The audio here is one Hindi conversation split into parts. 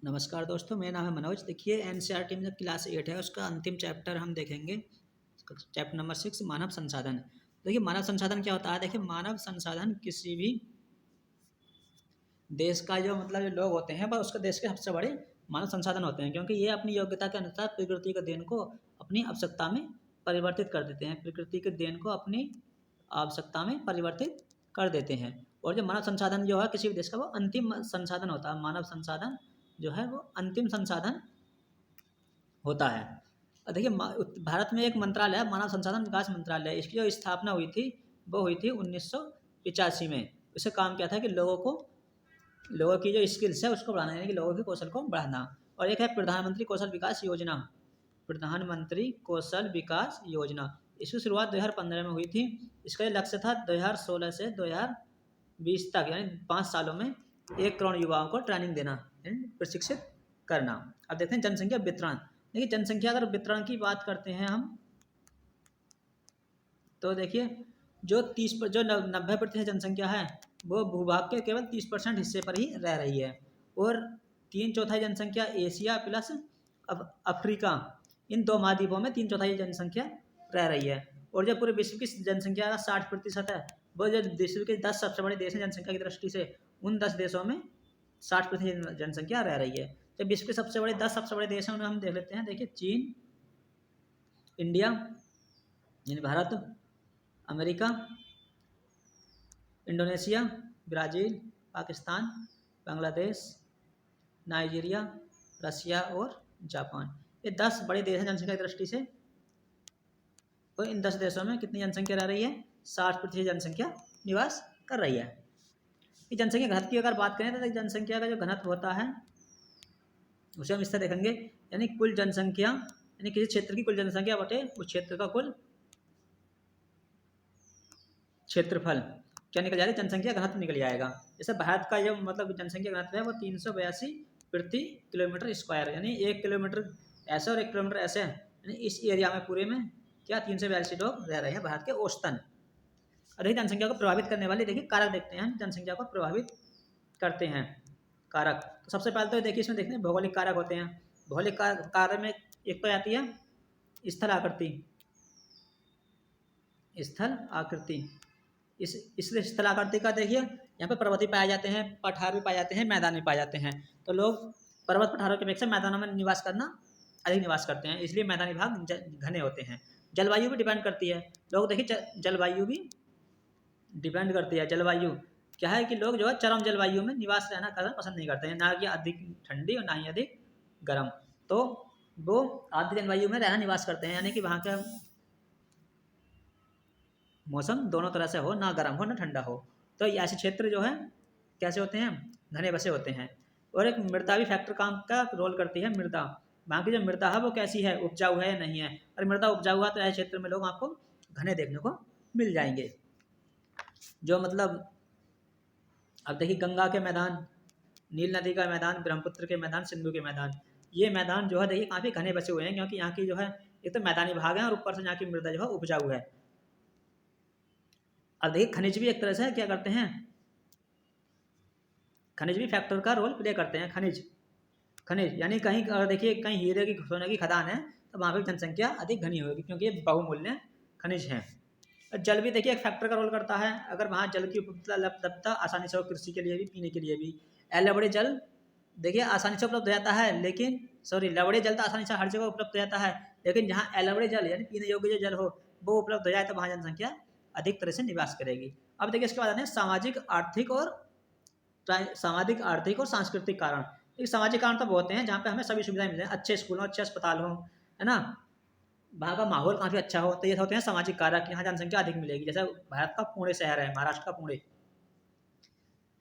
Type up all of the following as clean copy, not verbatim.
नमस्कार दोस्तों, मेरा नाम है मनोज। देखिए एनसीईआरटी में जो क्लास 8 है उसका अंतिम चैप्टर हम देखेंगे। चैप्टर नंबर 6 मानव संसाधन। देखिए मानव संसाधन क्या होता है। देखिए मानव संसाधन किसी भी देश का जो जो लोग होते हैं वह उसके देश के सबसे बड़े मानव संसाधन होते हैं, क्योंकि ये अपनी योग्यता के अनुसार प्रकृति के देन को अपनी आवश्यकता में परिवर्तित कर देते हैं। प्रकृति के देन को अपनी आवश्यकता में परिवर्तित कर देते हैं। और जो मानव संसाधन जो है किसी भी देश का वो अंतिम संसाधन होता है। मानव संसाधन जो है वो अंतिम संसाधन होता है। और देखिए भारत में एक मंत्रालय है, मानव संसाधन विकास मंत्रालय। इसकी जो स्थापना हुई थी वो हुई थी 1985 में। इससे काम किया था कि लोगों की जो स्किल्स है उसको बढ़ाना, यानी कि लोगों के कौशल को बढ़ाना। और एक है प्रधानमंत्री कौशल विकास योजना। प्रधानमंत्री कौशल विकास योजना इसकी शुरुआत 2015 में हुई थी। इसका ये लक्ष्य था 2016 से 2020 तक, यानी 5 सालों में 1 करोड़ युवाओं को ट्रेनिंग देना, प्रशिक्षित करना। अब देखते हैं जनसंख्या वितरण। देखिए जनसंख्या अगर वितरण की बात करते हैं हम, तो देखिए जो 90% जनसंख्या है वो भूभाग के केवल 30% हिस्से पर ही रह रही है। और 3/4 जनसंख्या एशिया प्लस अफ्रीका, इन 2 महाद्वीपों में 3/4 जनसंख्या रह रही है। और जो पूरे विश्व की जनसंख्या का 60% है वो जो विश्व के 10 सबसे बड़े देश हैं जनसंख्या की दृष्टि से, उन 10 देशों में 60% जनसंख्या रह रही है। जब विश्व के सबसे बड़े देश हैं उन्हें हम देख लेते हैं। देखिए चीन, इंडिया यानी Bharat, America, Indonesia, Brazil, Pakistan, Bangladesh, Nigeria, Russia और जापान। ये 10 बड़े देश हैं जनसंख्या की दृष्टि से। तो इन 10 देशों में कितनी जनसंख्या रह रही है? 60% जनसंख्या निवास कर रही है। ये जनसंख्या घनत्व की अगर बात करें तो जनसंख्या का जो घनत्व होता है उसे हम इस तरह देखेंगे, यानी कुल जनसंख्या, यानी किसी क्षेत्र की कुल जनसंख्या बटे उस क्षेत्र का कुल क्षेत्रफल, क्या निकल जाएगा? जनसंख्या घनत्व निकल जाएगा। जैसे भारत का जो जनसंख्या घनत्व है वो 382 प्रति किलोमीटर स्क्वायर, यानी 1 किलोमीटर ऐसे और 1 किलोमीटर ऐसे, यानी इस एरिया में पूरे में क्या 382 लोग रह रहे हैं भारत के औसतन। और देखिए जनसंख्या को प्रभावित करने वाले देखिए कारक देखते हैं, जनसंख्या को प्रभावित करते हैं कारक। तो सबसे पहले तो देखिए इसमें देखते हैं भौगोलिक कारक होते हैं। भौगोलिक कारक में एक तो आती है स्थल आकृति। स्थल आकृति, इस स्थल आकृति का देखिए यहाँ पे पर्वतीय पाए जाते हैं, पठार भी पाए जाते हैं, मैदान भी पाए जाते हैं। तो लोग पर्वत पठारों की अपेक्षा मैदानों में निवास करना अधिक निवास करते हैं, इसलिए मैदानी भाग घने होते हैं। जलवायु भी डिपेंड करती है। लोग देखिए जलवायु भी डिपेंड करती है। जलवायु क्या है कि लोग जो है चरम जलवायु में निवास रहना करना पसंद नहीं करते हैं, ना कि अधिक ठंडी और ना ही अधिक गर्म। तो वो आर्द्र जलवायु में रहना निवास करते हैं, यानी कि वहाँ का मौसम दोनों तरह से हो, ना गर्म हो ना ठंडा हो। तो ऐसे क्षेत्र जो है कैसे होते हैं? घने बसे होते हैं। और एक मृदा भी फैक्टर काम का रोल करती है। मृदा, वहाँ की जो मृदा है वो कैसी है, उपजाऊ है या नहीं है। और मृदा उपजाऊ हुआ तो ऐसे क्षेत्र में लोग आपको घने देखने को मिल जाएंगे। जो अब देखिए गंगा के मैदान, नील नदी का मैदान, ब्रह्मपुत्र के मैदान, सिंधु के मैदान, ये मैदान जो है देखिए काफ़ी घने बसे हुए हैं, क्योंकि यहाँ की जो है एक तो मैदानी भाग है और ऊपर से यहाँ की मृदा जो है उपजाऊ है। अब देखिए खनिज भी एक तरह से क्या करते हैं, खनिज भी फैक्टर का रोल प्ले करते हैं। खनिज यानी कहीं देखिए कहीं हीरे की सोने की खदान है तो वहाँ पर जनसंख्या अधिक घनी होगी, क्योंकि ये बहुमूल्य खनिज हैं। जल भी देखिए एक फैक्टर का रोल करता है। अगर वहाँ जल की उपलब्धता आसानी से हो, कृषि के लिए भी, पीने के लिए भी। लवड़े जल देखिए आसानी से उपलब्ध हो जाता है, लेकिन लवड़े जल तो आसानी से हर जगह उपलब्ध हो जाता है, लेकिन जहाँ एलवड़े जल यानी पीने योग्य जो जल हो वो उपलब्ध हो जाए तो वहाँ जनसंख्या अधिक तरह से निवास करेगी। अब देखिए इसके बाद आते हैं सामाजिक आर्थिक और सांस्कृतिक कारण। सामाजिक कारण तो बहुत हैं, जहाँ पे हमें सभी सुविधाएं मिल जाए, अच्छे स्कूल हो, अच्छे अस्पताल हो, है ना, वहाँ का माहौल काफ़ी अच्छा हो, तो ये होते हैं सामाजिक कारक। यहाँ जनसंख्या अधिक मिलेगी। जैसे भारत का पुणे शहर है, महाराष्ट्र का पुणे,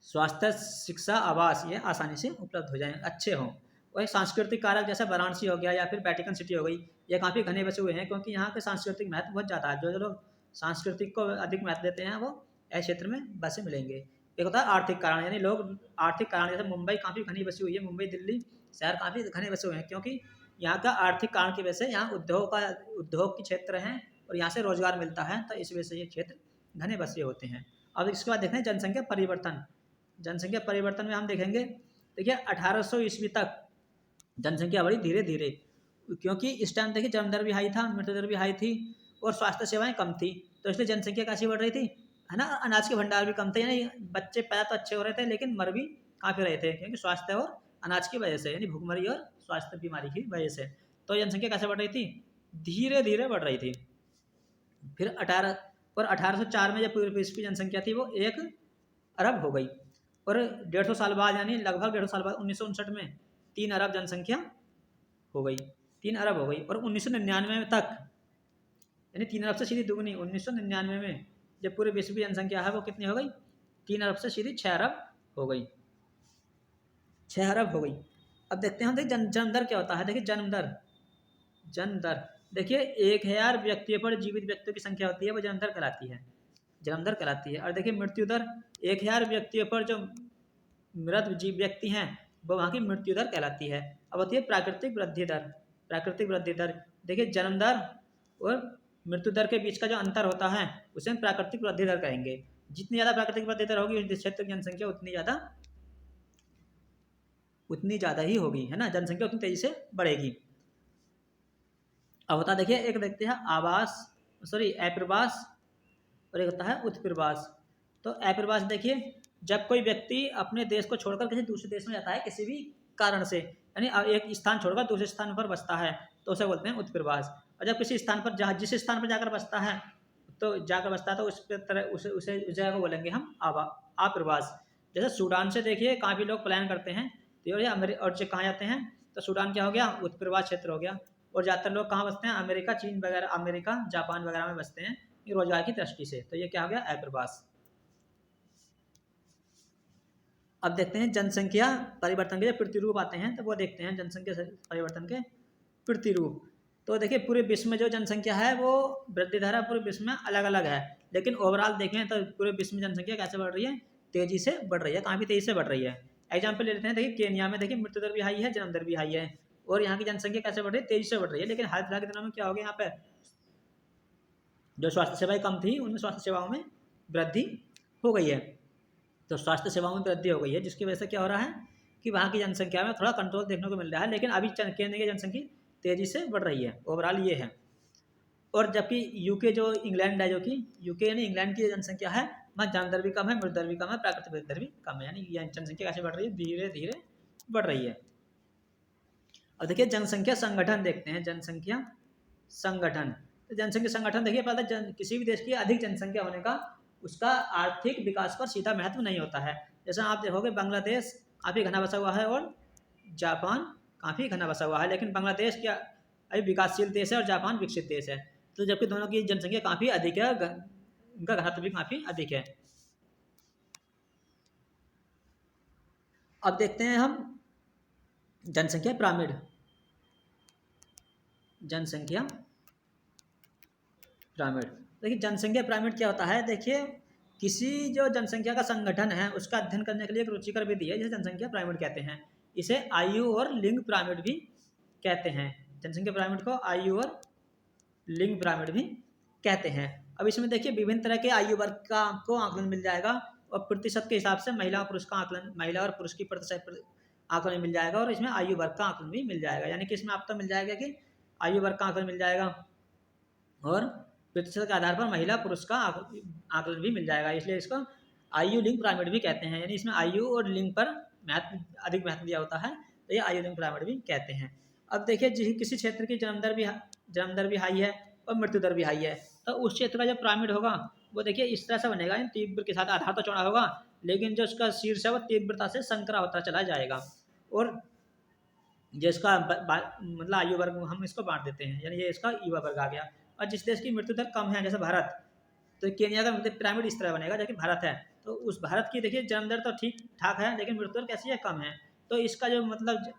स्वास्थ्य, शिक्षा, आवास ये आसानी से उपलब्ध हो जाएं, अच्छे हों। वही सांस्कृतिक कारक जैसे वाराणसी हो गया या फिर वेटिकन सिटी हो गई, ये काफ़ी घने बसे हुए हैं, क्योंकि यहाँ के सांस्कृतिक महत्व बहुत ज़्यादा है। जो लोग सांस्कृतिक को अधिक महत्व देते हैं वो ऐसे क्षेत्र में बसे मिलेंगे। एक होता है आर्थिक कारण, यानी लोग आर्थिक कारण, जैसे मुंबई काफ़ी घनी बसी हुई है, मुंबई दिल्ली शहर काफ़ी घने बसे हुए हैं, क्योंकि यहाँ का आर्थिक कारण की वजह से यहाँ उद्योग के क्षेत्र हैं और यहाँ से रोजगार मिलता है, तो इस वजह से ये क्षेत्र घने बसे होते हैं। अब इसके बाद देखते हैं जनसंख्या परिवर्तन। जनसंख्या परिवर्तन में हम देखेंगे, देखिए 1800 ईस्वी तक जनसंख्या बढ़ी धीरे धीरे, क्योंकि इस टाइम देखिए जन्म दर भी हाई था, मृत्यु दर भी हाई थी और स्वास्थ्य सेवाएं कम थी, तो इसलिए जनसंख्या कैसी बढ़ रही थी, है ना। अनाज के भंडार भी कम थे, यानी बच्चे पैदा तो अच्छे हो रहे थे लेकिन मर भी काफ़ी रहे थे, क्योंकि स्वास्थ्य और अनाज की वजह से, यानी भूखमरी और स्वास्थ्य बीमारी की वजह से। तो जनसंख्या कैसे बढ़ रही थी, धीरे धीरे बढ़ रही थी। फिर 1804 में जब पूरे विश्व की जनसंख्या थी वो 1 अरब हो गई, और 150 साल बाद, यानी लगभग 150 साल बाद 1959 में 3 अरब जनसंख्या हो गई, 3 अरब हो गई। और 1999 तक, यानी 3 अरब से सीधी दुगनी, 1999 में जब पूरे विश्व की जनसंख्या है वो कितनी हो गई, 3 अरब से सीधी 6 अरब हो गई, 6 अरब हो गई। अब देखते हैं हम, देखिए जन्म दर क्या होता है। देखिए जन्म दर देखिए 1000 व्यक्तियों पर जीवित व्यक्तियों की संख्या होती है वो जन्म दर कहलाती है, जन्म दर कहलाती है। और देखिए मृत्यु दर 1000 व्यक्तियों पर जो मृत जीव व्यक्ति हैं वो वहाँ की मृत्यु दर कहलाती है। अब होती है प्राकृतिक वृद्धि दर। प्राकृतिक वृद्धि दर देखिए जन्म दर और मृत्यु दर के बीच का जो अंतर होता है उसे हम प्राकृतिक वृद्धि दर कहेंगे। जितनी ज़्यादा प्राकृतिक वृद्धि दर होगी उस क्षेत्र की जनसंख्या उतनी ज़्यादा ही होगी, है ना, जनसंख्या उतनी तेजी से बढ़ेगी। अब होता देखिए, एक देखते हैं अप्रवास और एक होता है उत्प्रवास। तो अप्रवास देखिए जब कोई व्यक्ति अपने देश को छोड़कर किसी दूसरे देश में जाता है किसी भी कारण से, यानी एक स्थान छोड़कर दूसरे स्थान पर बसता है तो उसे बोलते हैं उत्प्रवास। और जब किसी स्थान पर जिस स्थान पर जाकर बसता है तो उस तरह उस जगह को बोलेंगे हम आप्रवास। जैसे सूडान से देखिए काफ़ी लोग प्लान करते हैं तो और जो कहाँ जाते हैं तो सूडान क्या हो गया, उत्प्रवास क्षेत्र हो गया। और ज़्यादातर लोग कहाँ बसते हैं, अमेरिका, चीन वगैरह, अमेरिका, जापान वगैरह में बसते हैं रोजगार की दृष्टि से, तो ये क्या हो गया, अप्रवास। अब देखते हैं जनसंख्या परिवर्तन के प्रतिरूप आते हैं, तो वो देखते हैं जनसंख्या परिवर्तन के प्रतिरूप। तो देखिए पूरे विश्व में जो जनसंख्या है वो वृद्धि दर पूरे विश्व में अलग अलग है, लेकिन ओवरऑल देखें तो पूरे विश्व में जनसंख्या कैसे बढ़ रही है, तेजी से बढ़ रही है, काफ़ी तेजी से बढ़ रही है। एग्जाम्पल ले लेते हैं, देखिए केन्या में देखिए मृत्यु दर भी हाई है, जन्म दर भी हाई है, और यहाँ की जनसंख्या कैसे बढ़ रही है, तेजी से बढ़ रही है। लेकिन हाल फिलहाल के दिनों में क्या हो गया, यहाँ पे जो स्वास्थ्य सेवाएं कम थी उनमें स्वास्थ्य सेवाओं में वृद्धि हो गई है। तो स्वास्थ्य सेवाओं में वृद्धि हो गई है, जिसकी वजह से क्या हो रहा है कि वहाँ की जनसंख्या में थोड़ा कंट्रोल देखने को मिल रहा है, लेकिन अभी केंद्र की जनसंख्या तेजी से बढ़ रही है, ओवरऑल ये है। और जबकि यूके जो इंग्लैंड है, जो कि यूके यानी इंग्लैंड की जनसंख्या है वहाँ जन्म दर भी कम है, मृत्यु दर भी कम है, प्राकृतिक मृत्यु दर भी कम है, यानी यह जनसंख्या कैसे बढ़ रही है, धीरे धीरे बढ़ रही है। और देखिए जनसंख्या संगठन देखते हैं, जनसंख्या संगठन। तो जनसंख्या संगठन देखिए पहले किसी भी देश की अधिक जनसंख्या होने का उसका आर्थिक विकास पर सीधा महत्व नहीं होता है। जैसा आप देखोगे बांग्लादेश काफ़ी घना बसा हुआ है और जापान काफ़ी घना बसा हुआ है, लेकिन बांग्लादेश क्या अभी विकासशील देश है और जापान विकसित देश है, तो जबकि दोनों की जनसंख्या काफ़ी अधिक है, उनका घनत्व भी काफ़ी अधिक है। अब देखते हैं हम जनसंख्या पिरामिड। जनसंख्या पिरामिड देखिए जनसंख्या पिरामिड क्या होता है, देखिए किसी जो जनसंख्या का संगठन है उसका अध्ययन करने के लिए एक रुचिकर विधि है जिसे जनसंख्या पिरामिड कहते हैं। इसे आयु और लिंग पिरामिड भी कहते हैं। जनसंख्या पिरामिड को आयु और लिंग पिरामिड भी कहते हैं। अब इसमें देखिए विभिन्न तरह के आयु वर्ग का आपको आकलन मिल जाएगा और प्रतिशत के हिसाब से महिला और पुरुष का आकलन, महिला और पुरुष की प्रतिशत आकलन मिल जाएगा, और इसमें आयु वर्ग का आकलन भी मिल जाएगा। यानी कि इसमें आपको मिल जाएगा कि आयु वर्ग का आकलन मिल जाएगा और प्रतिशत के आधार पर महिला पुरुष का आकलन भी मिल जाएगा, इसलिए इसको आयु लिंग पिरामिड भी कहते हैं। यानी इसमें आयु और लिंग पर अधिक महत्व दिया होता है, तो ये आयु लिंग पिरामिड भी कहते हैं। अब देखिए किसी क्षेत्र की जन्म दर भी हाई है और मृत्यु दर भी हाई है, तो उस क्षेत्र का जो पिरामिड होगा वो देखिए इस तरह से बनेगा, तीव्र के साथ आधार तो चौड़ा होगा लेकिन जो उसका शीर्ष है वो तीव्रता से संकरा होता चला जाएगा, और जिसका मतलब आयु वर्ग हम इसको बांट देते हैं, यानी ये इसका युवा वर्ग आ गया। और जिस देश की मृत्यु दर कम है जैसे भारत, तो केन्या का पिरामिड इस तरह बनेगा जबकि भारत है, तो उस भारत की देखिए जन्म दर तो ठीक ठाक है लेकिन मृत्यु दर कैसी है, कम है, तो इसका जो मतलब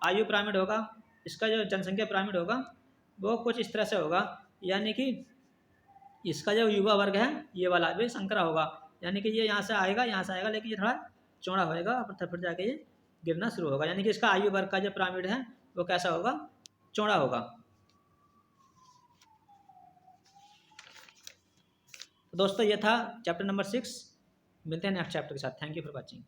आयु पिरामिड होगा, इसका जो जनसंख्या पिरामिड होगा वो कुछ इस तरह से होगा, यानी कि इसका जो युवा वर्ग है ये वाला भी संकरा होगा, यानी कि ये यहाँ से आएगा लेकिन ये थोड़ा चौड़ा होएगा फिर जाके ये गिरना शुरू होगा, यानी कि इसका आयु वर्ग का जो पिरामिड है वो कैसा होगा, चौड़ा होगा। दोस्तों ये था चैप्टर नंबर 6, मिलते हैं नेक्स्ट चैप्टर के साथ। Thank you for watching.